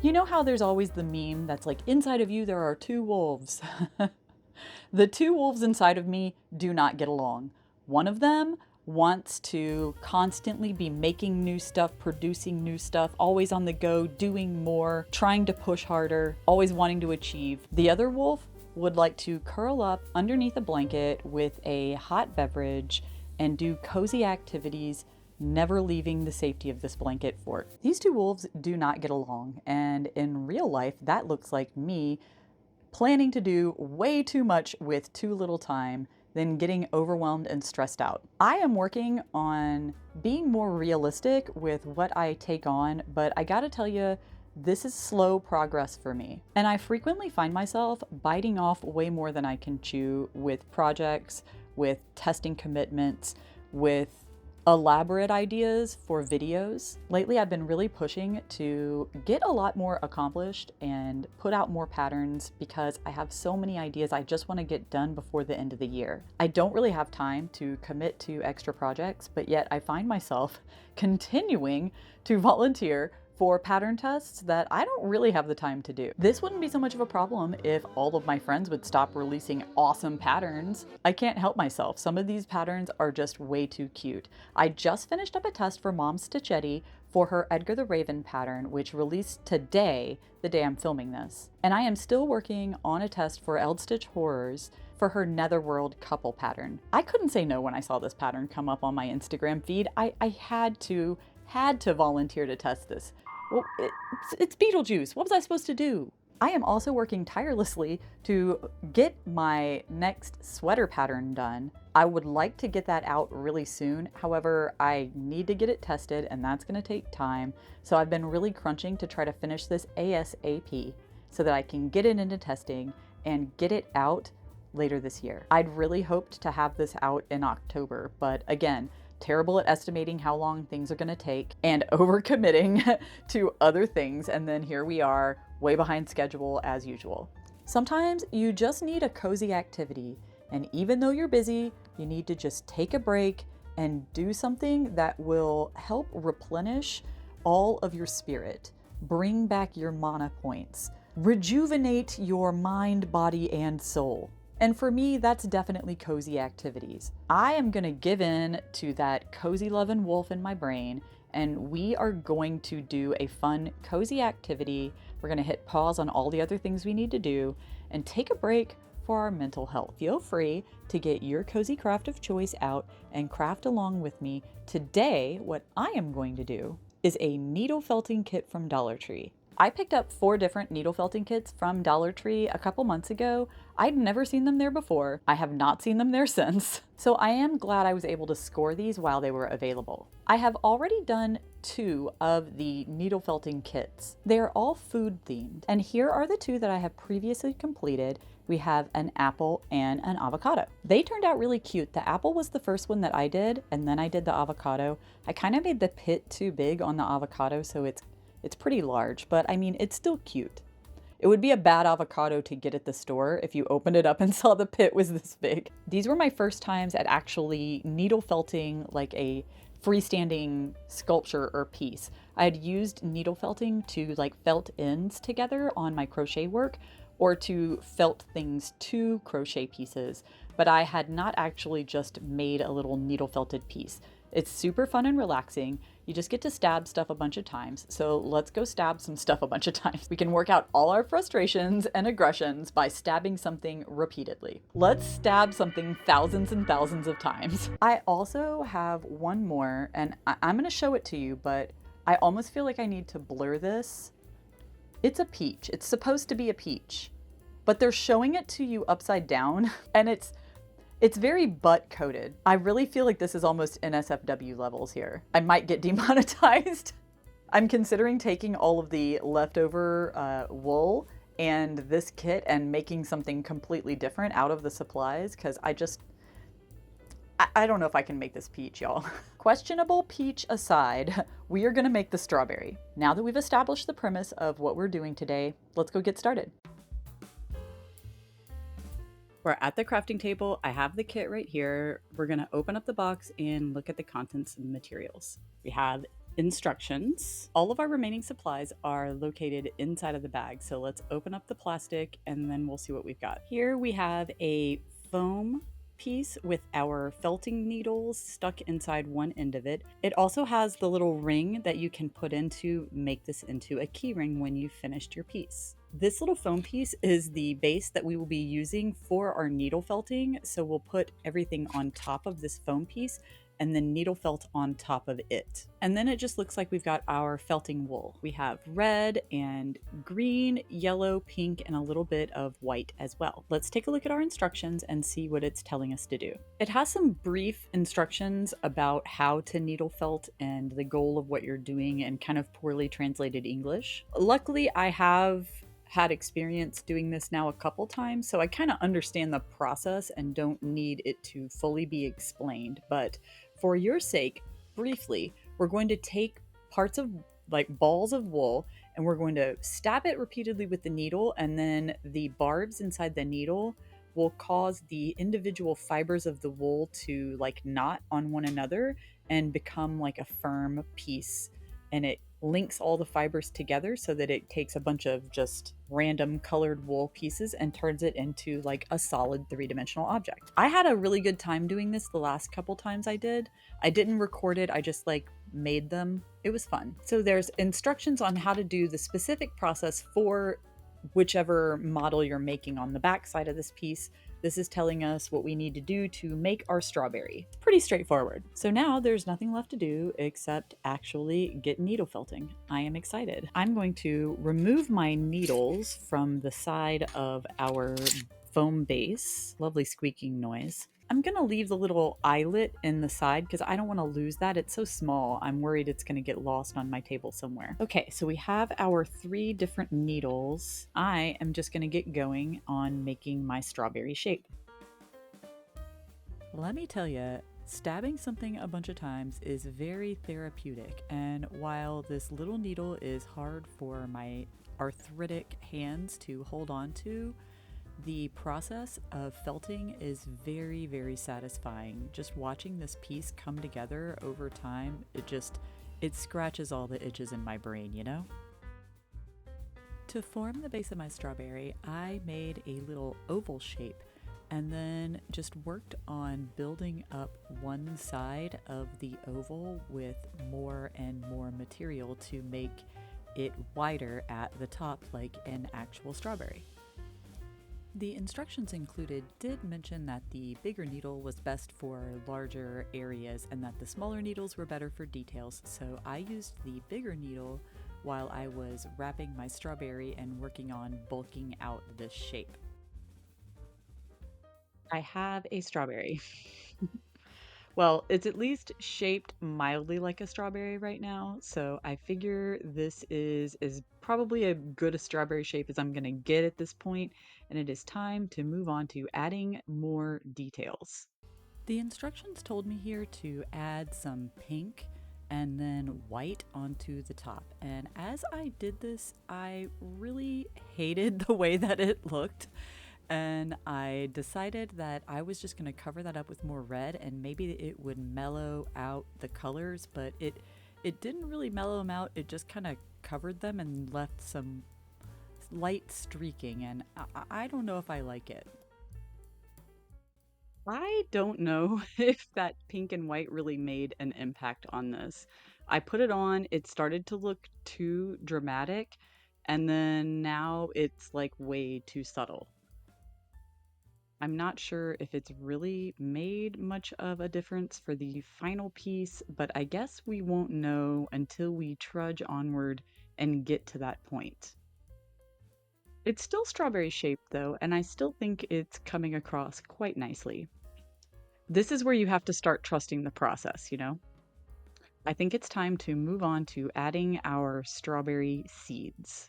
You know how there's always the meme that's like, inside of you there are two wolves. The two wolves inside of me do not get along. One of them wants to constantly be making new stuff, producing new stuff, always on the go, doing more, trying to push harder, always wanting to achieve. The other wolf would like to curl up underneath a blanket with a hot beverage and do cozy activities, never leaving the safety of this blanket fort. These two wolves do not get along, and in real life, that looks like me planning to do way too much with too little time, then getting overwhelmed and stressed out. I am working on being more realistic with what I take on, but I gotta tell you, this is slow progress for me. And I frequently find myself biting off way more than I can chew with projects, with testing commitments, with elaborate ideas for videos. Lately, I've been really pushing to get a lot more accomplished and put out more patterns because I have so many ideas I just want to get done before the end of the year. I don't really have time to commit to extra projects, but yet I find myself continuing to volunteer for pattern tests that I don't really have the time to do. This wouldn't be so much of a problem if all of my friends would stop releasing awesome patterns. I can't help myself. Some of these patterns are just way too cute. I just finished up a test for Mom Stitchetti for her Edgar the Raven pattern, which released today, the day I'm filming this. And I am still working on a test for Eldstitch Horrors for her Netherworld couple pattern. I couldn't say no when I saw this pattern come up on my Instagram feed. I had to volunteer to test this. Well, it's Beetlejuice. What was I supposed to do? I am also working tirelessly to get my next sweater pattern done. I would like to get that out really soon. However, I need to get it tested and that's going to take time. So I've been really crunching to try to finish this ASAP so that I can get it into testing and get it out later this year. I'd really hoped to have this out in October, but again, terrible at estimating how long things are going to take and overcommitting to other things, and then here we are way behind schedule as usual. Sometimes you just need a cozy activity, and even though you're busy, you need to just take a break and do something that will help replenish all of your spirit, bring back your mana points, rejuvenate your mind, body, and soul. And for me, that's definitely cozy activities. I am gonna give in to that cozy loving wolf in my brain, and we are going to do a fun, cozy activity. We're gonna hit pause on all the other things we need to do and take a break for our mental health. Feel free to get your cozy craft of choice out and craft along with me. Today, what I am going to do is a needle felting kit from Dollar Tree. I picked up 4 different needle felting kits from Dollar Tree a couple months ago. I'd never seen them there before. I have not seen them there since. So I am glad I was able to score these while they were available. I have already done 2 of the needle felting kits. They are all food themed. And here are the 2 that I have previously completed. We have an apple and an avocado. They turned out really cute. The apple was the first one that I did, and then I did the avocado. I kind of made the pit too big on the avocado, so it's pretty large, but I mean, it's still cute. It would be a bad avocado to get at the store if you opened it up and saw the pit was this big. These were my first times at actually needle felting like a freestanding sculpture or piece. I had used needle felting to like felt ends together on my crochet work or to felt things to crochet pieces, but I had not actually just made a little needle felted piece. It's super fun and relaxing. You just get to stab stuff a bunch of times. So let's go stab some stuff a bunch of times. We can work out all our frustrations and aggressions by stabbing something repeatedly. Let's stab something thousands and thousands of times. I also have one more, and I'm gonna show it to you, but I almost feel like I need to blur this. It's a peach. It's supposed to be a peach, but they're showing it to you upside down, and it's very butt coated. I really feel like this is almost NSFW levels here. I might get demonetized. I'm considering taking all of the leftover wool and this kit and making something completely different out of the supplies, because I don't know if I can make this peach, y'all. Questionable peach aside, we are gonna make the strawberry. Now that we've established the premise of what we're doing today, let's go get started. We're at the crafting table. I have the kit right here. We're gonna open up the box and look at the contents and materials. We have Instructions. All of our remaining supplies are located inside of the bag. So let's open up the plastic and then we'll see what we've got. Here we have a foam piece with our felting needles stuck inside one end of it. It also has the little ring that you can put in to make this into a key ring when you've finished your piece. This little foam piece is the base that we will be using for our needle felting. So we'll put everything on top of this foam piece and then needle felt on top of it. And then it just looks like we've got our felting wool. We have red and green, yellow, pink, and a little bit of white as well. Let's take a look at our instructions and see what it's telling us to do. It has some brief instructions about how to needle felt and the goal of what you're doing in kind of poorly translated English. Luckily, I have had experience doing this now a couple times, so I kind of understand the process and don't need it to fully be explained. But for your sake, briefly, we're going to take parts of like balls of wool and we're going to stab it repeatedly with the needle, and then the barbs inside the needle will cause the individual fibers of the wool to like knot on one another and become like a firm piece, and it links all the fibers together so that it takes a bunch of just random colored wool pieces and turns it into like a solid three-dimensional object. I had a really good time doing this the last couple times I did. I didn't record it, I just like made them. It was fun. So there's instructions on how to do the specific process for whichever model you're making on the back side of this piece. This is telling us what we need to do to make our strawberry. It's pretty straightforward. So now there's nothing left to do except actually get needle felting. I am excited. I'm going to remove my needles from the side of our foam base. Lovely squeaking noise. I'm going to leave the little eyelet in the side because I don't want to lose that. It's so small. I'm worried it's going to get lost on my table somewhere. Okay, so we have our 3 different needles. I am just going to get going on making my strawberry shape. Let me tell you, stabbing something a bunch of times is very therapeutic. And while this little needle is hard for my arthritic hands to hold on to, the process of felting is very, very satisfying. Just watching this piece come together over time, it scratches all the itches in my brain, you know? To form the base of my strawberry, I made a little oval shape and then just worked on building up one side of the oval with more and more material to make it wider at the top like an actual strawberry. The instructions included did mention that the bigger needle was best for larger areas and that the smaller needles were better for details, so I used the bigger needle while I was wrapping my strawberry and working on bulking out this shape. I have a strawberry. Well, it's at least shaped mildly like a strawberry right now, so I figure this is probably a good a strawberry shape as I'm gonna get at this point, and it is time to move on to adding more details. The instructions told me here to add some pink and then white onto the top, and as I did this, I really hated the way that it looked. And I decided that I was just going to cover that up with more red and maybe it would mellow out the colors, but it didn't really mellow them out. It just kind of covered them and left some light streaking, and I don't know if I like it. I don't know if that pink and white really made an impact on this. I put it on, it started to look too dramatic, and then now it's like way too subtle. I'm not sure if it's really made much of a difference for the final piece, but I guess we won't know until we trudge onward and get to that point. It's still strawberry shaped though, and I still think it's coming across quite nicely. This is where you have to start trusting the process, you know? I think it's time to move on to adding our strawberry seeds.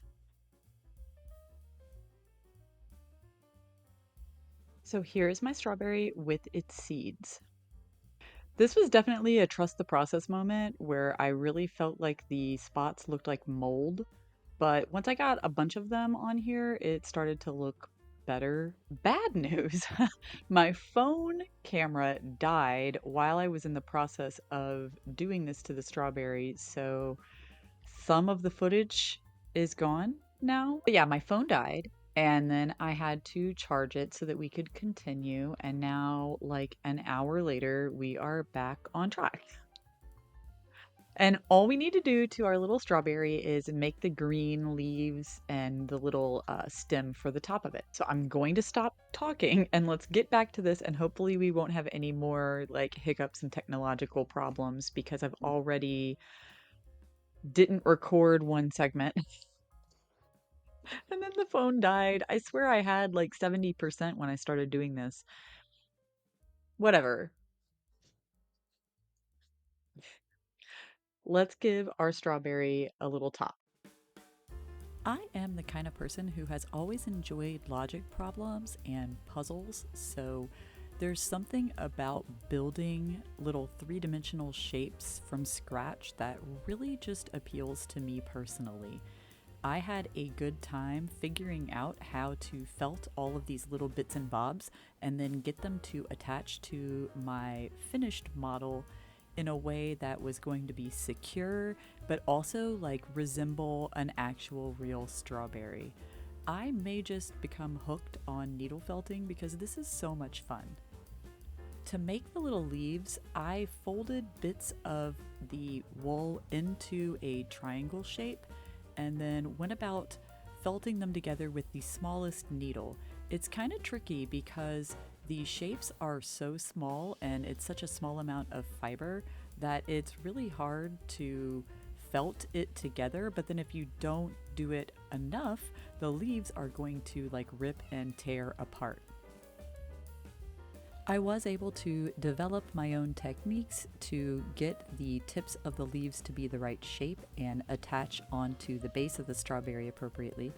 So here is my strawberry with its seeds. This was definitely a trust the process moment where I really felt like the spots looked like mold, but once I got a bunch of them on here, it started to look better. Bad news. My phone camera died while I was in the process of doing this to the strawberry, so some of the footage is gone now. But yeah, my phone died, and then I had to charge it so that we could continue, and now, like an hour later, we are back on track. And all we need to do to our little strawberry is make the green leaves and the little stem for the top of it. So I'm going to stop talking and let's get back to this, and hopefully we won't have any more like hiccups and technological problems because I've already didn't record one segment and then the phone died. I swear I had like 70% when I started doing this. Whatever. Let's give our strawberry a little top. I am the kind of person who has always enjoyed logic problems and puzzles, so there's something about building little three-dimensional shapes from scratch that really just appeals to me personally. I had a good time figuring out how to felt all of these little bits and bobs and then get them to attach to my finished model in a way that was going to be secure, but also like resemble an actual real strawberry. I may just become hooked on needle felting because this is so much fun. To make the little leaves, I folded bits of the wool into a triangle shape and then went about felting them together with the smallest needle. It's kind of tricky because the shapes are so small and it's such a small amount of fiber that it's really hard to felt it together, but then if you don't do it enough, the leaves are going to like rip and tear apart. I was able to develop my own techniques to get the tips of the leaves to be the right shape and attach onto the base of the strawberry appropriately.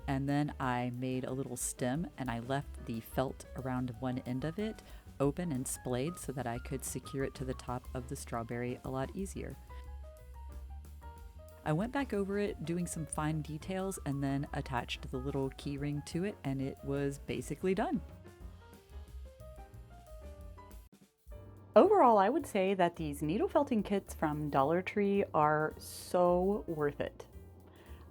And then I made a little stem and I left the felt around one end of it open and splayed so that I could secure it to the top of the strawberry a lot easier. I went back over it doing some fine details and then attached the little key ring to it, and it was basically done. Overall, I would say that these needle felting kits from Dollar Tree are so worth it.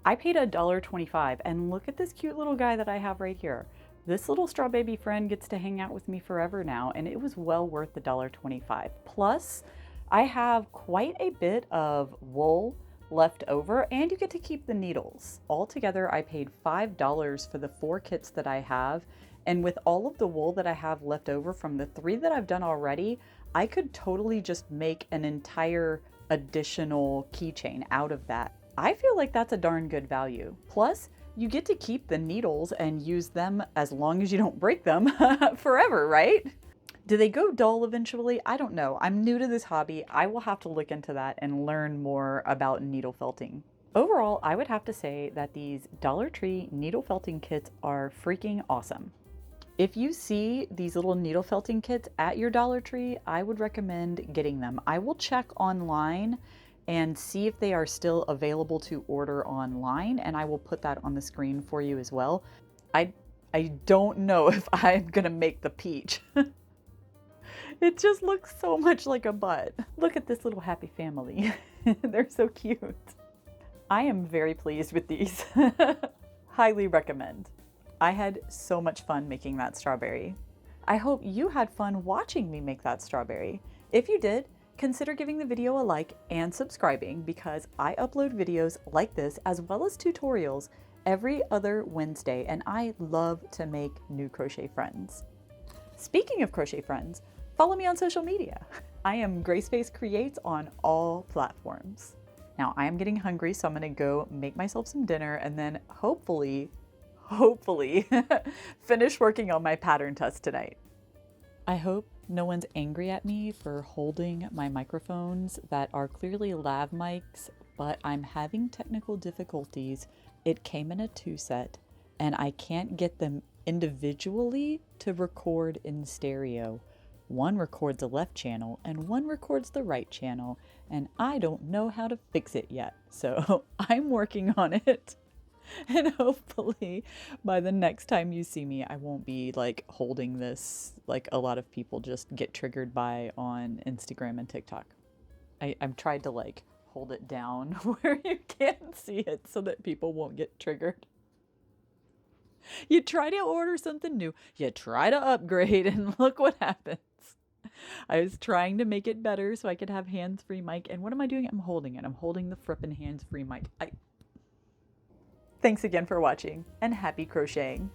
I paid $1.25, and look at this cute little guy that I have right here. This little straw baby friend gets to hang out with me forever now, and it was well worth the $1.25. Plus, I have quite a bit of wool left over, and you get to keep the needles. Altogether, I paid $5 for the 4 kits that I have, and with all of the wool that I have left over from the 3 that I've done already, I could totally just make an entire additional keychain out of that. I feel like that's a darn good value. Plus, you get to keep the needles and use them as long as you don't break them forever, right? Do they go dull eventually? I don't know. I'm new to this hobby. I will have to look into that and learn more about needle felting. Overall, I would have to say that these Dollar Tree needle felting kits are freaking awesome. If you see these little needle felting kits at your Dollar Tree, I would recommend getting them. I will check online and see if they are still available to order online, and I will put that on the screen for you as well. I don't know if I'm gonna make the peach. It just looks so much like a butt. Look at this little happy family. They're so cute. I am very pleased with these. Highly recommend. I had so much fun making that strawberry. I hope you had fun watching me make that strawberry. If you did, consider giving the video a like and subscribing because I upload videos like this as well as tutorials every other Wednesday, and I love to make new crochet friends. Speaking of crochet friends, follow me on social media. I am Graceface Creates on all platforms. Now I am getting hungry, so I'm gonna go make myself some dinner and then hopefully finish working on my pattern test tonight. I hope no one's angry at me for holding my microphones that are clearly lav mics, but I'm having technical difficulties. It came in a 2-set and I can't get them individually to record in stereo. One records the left channel and one records the right channel, and I don't know how to fix it yet. So I'm working on it. And hopefully by the next time you see me, I won't be like holding this like a lot of people just get triggered by on Instagram and TikTok. I'm tried to like hold it down where you can't see it so that people won't get triggered. You try to order something new, you try to upgrade, and look what happens. I was trying to make it better so I could have hands-free mic, and what am I doing? I'm holding it. I'm holding the frippin' hands-free mic. Thanks again for watching, and happy crocheting.